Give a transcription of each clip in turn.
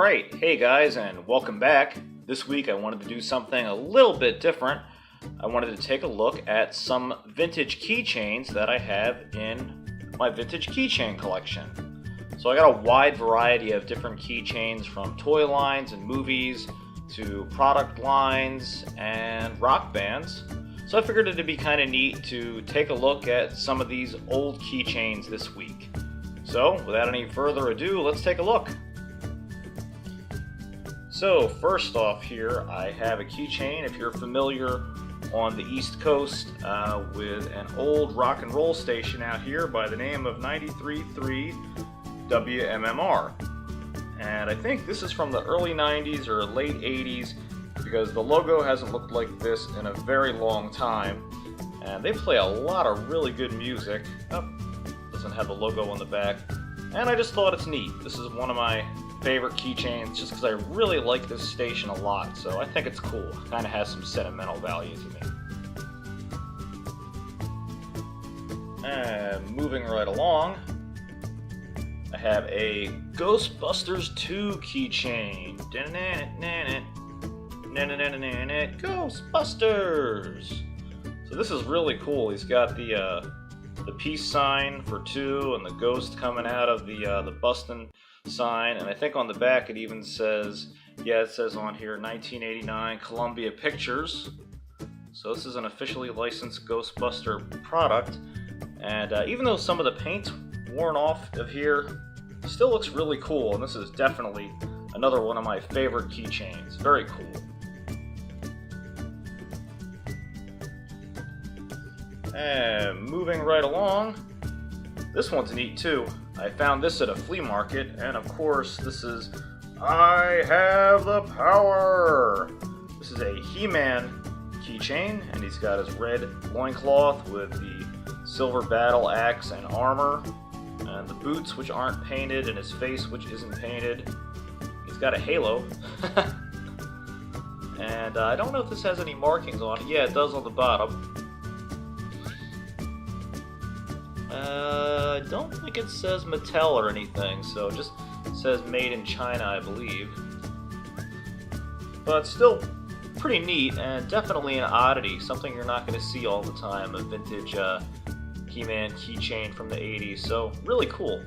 Alright, hey guys, and welcome back. This week I wanted to do something a little bit different. I wanted to take a look at some vintage keychains that I have in my vintage keychain collection. So I got a wide variety of different keychains, from toy lines and movies to product lines and rock bands. So I figured it'd be kind of neat to take a look at some of these old keychains this week. So without any further ado, let's take a look. So first off here, I have a keychain, if you're familiar, on the East Coast with an old rock and roll station out here by the name of 93.3 WMMR. And I think this is from the early 90s or late 80s, because the logo hasn't looked like this in a very long time. And they play a lot of really good music. Oh, doesn't have the logo on the back. And I just thought it's neat. This is one of my favorite keychains just because I really like this station a lot, so I think it's cool. It kind of has some sentimental value to me. And moving right along, I have a Ghostbusters 2 keychain. Ghostbusters! So this is really cool. He's got the peace sign for 2 and the ghost coming out of the bustin' sign, and I think on the back it even says, it says on here 1989 Columbia Pictures. So this is an officially licensed Ghostbuster product, and even though some of the paint's worn off of here, it still looks really cool, and this is definitely another one of my favorite keychains. Very cool. And moving right along, this one's neat too. I found this at a flea market, and of course this is I Have the Power! This is a He-Man keychain, and he's got his red loincloth with the silver battle axe and armor, and the boots which aren't painted, and his face which isn't painted. He's got a halo. And I don't know if this has any markings on it. Yeah, it does on the bottom. I don't think it says Mattel or anything, so it just says made in China, I believe. But still pretty neat, and definitely an oddity, something you're not going to see all the time, a vintage He-Man keychain from the 80s, so really cool.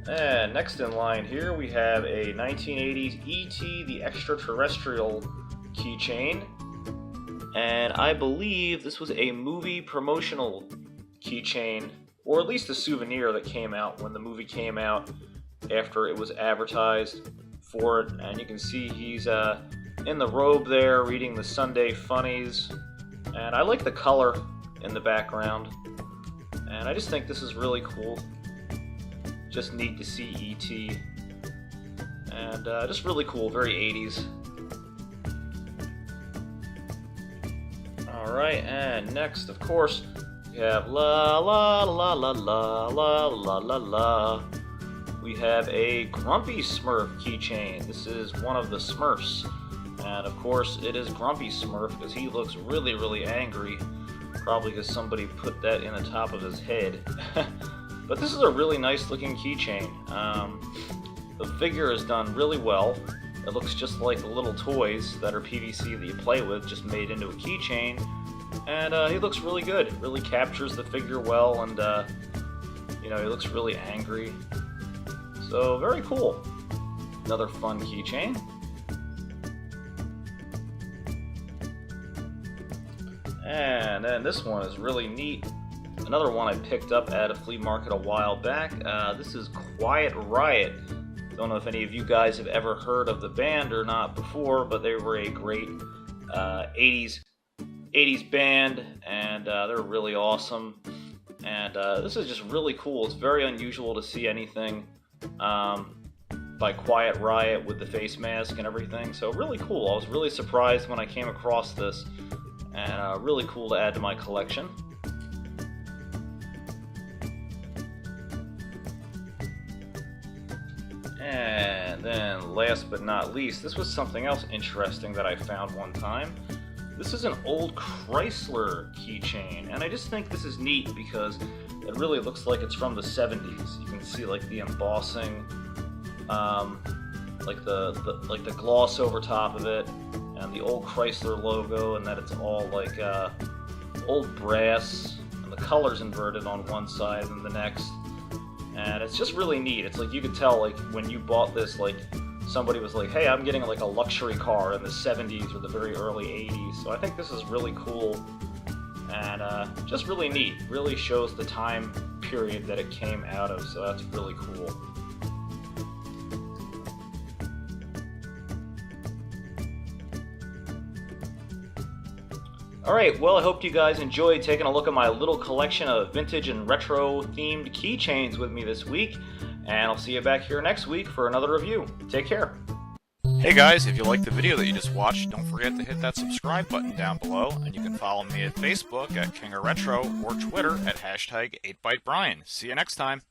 And next in line here we have a 1980s E.T. the Extraterrestrial keychain. And I believe this was a movie promotional keychain, or at least a souvenir that came out when the movie came out after it was advertised for it. And you can see he's in the robe there reading the Sunday Funnies. And I like the color in the background. And I just think this is really cool. Just neat to see E.T. And just really cool, very 80s. Alright, and next, of course, we have la la la la la la la la la. We have a Grumpy Smurf keychain. This is one of the Smurfs. And of course, it is Grumpy Smurf because he looks really, really angry. Probably because somebody put that in the top of his head. But this is a really nice looking keychain. The figure is done really well. It looks just like the little toys that are PVC that you play with, just made into a keychain. And he looks really good. It really captures the figure well, and he looks really angry. So very cool. Another fun keychain. And then this one is really neat. Another one I picked up at a flea market a while back. This is Quiet Riot. Don't know if any of you guys have ever heard of the band or not before, but they were a great 80s band, and they're really awesome. And this is just really cool. It's very unusual to see anything by Quiet Riot with the face mask and everything, so really cool. I was really surprised when I came across this, and really cool to add to my collection. And then last but not least, this was something else interesting that I found one time. This is an old Chrysler keychain, and I just think this is neat because it really looks like it's from the 70s. You can see like the embossing, like the gloss over top of it, and the old Chrysler logo, and that it's all like old brass, and the color's inverted on one side and the next, and it's just really neat. It's like you could tell like when you bought this, like somebody was like, hey, I'm getting like a luxury car in the 70s or the very early 80s. So I think this is really cool and just really neat. Really shows the time period that it came out of, so that's really cool. Alright, well, I hope you guys enjoyed taking a look at my little collection of vintage and retro themed keychains with me this week, and I'll see you back here next week for another review. Take care. Hey guys, if you liked the video that you just watched, don't forget to hit that subscribe button down below, and you can follow me at Facebook at King of Retro or Twitter at #8ByteBrian. See you next time.